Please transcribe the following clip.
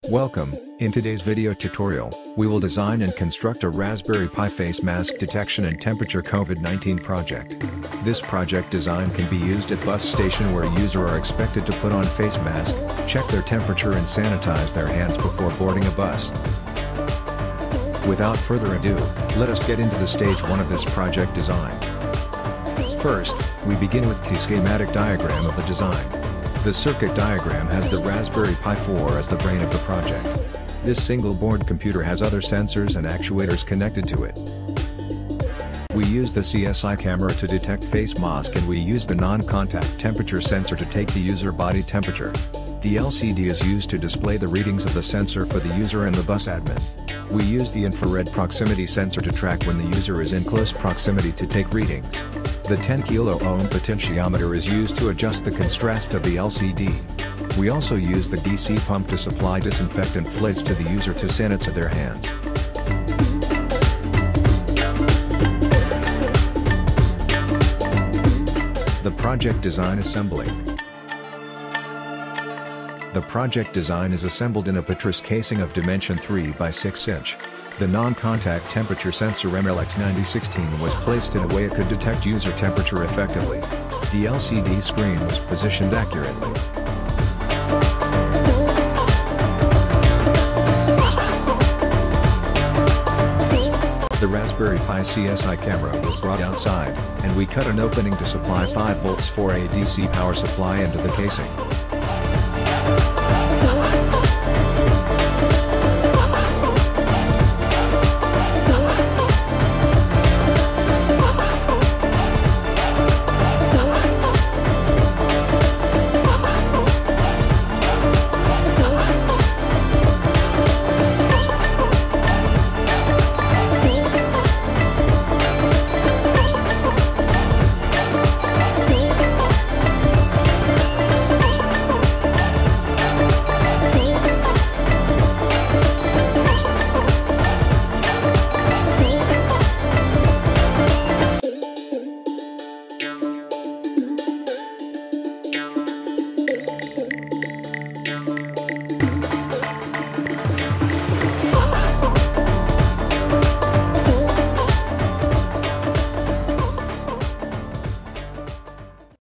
Welcome. In today's video tutorial, we will design and construct a Raspberry Pi face mask detection and temperature COVID-19 project. This project design can be used at bus station where users are expected to put on face mask, check their temperature and sanitize their hands before boarding a bus. Without further ado, let us get into the stage 1 of this project design. First, we begin with the schematic diagram of the design. The circuit diagram has the Raspberry Pi 4 as the brain of the project. This single board computer has other sensors and actuators connected to it. We use the CSI camera to detect face mask and we use the non-contact temperature sensor to take the user body temperature. The LCD is used to display the readings of the sensor for the user and the bus admin. We use the infrared proximity sensor to track when the user is in close proximity to take readings. The 10 kilo-ohm potentiometer is used to adjust the contrast of the LCD. We also use the DC pump to supply disinfectant fluids to the user to sanitize their hands. The project design assembly. The project design is assembled in a buttress casing of dimension 3 by 6 inch. The non-contact temperature sensor MLX9016 was placed in a way it could detect user temperature effectively. The LCD screen was positioned accurately. The Raspberry Pi CSI camera was brought outside, and we cut an opening to supply 5 volts for a DC power supply into the casing.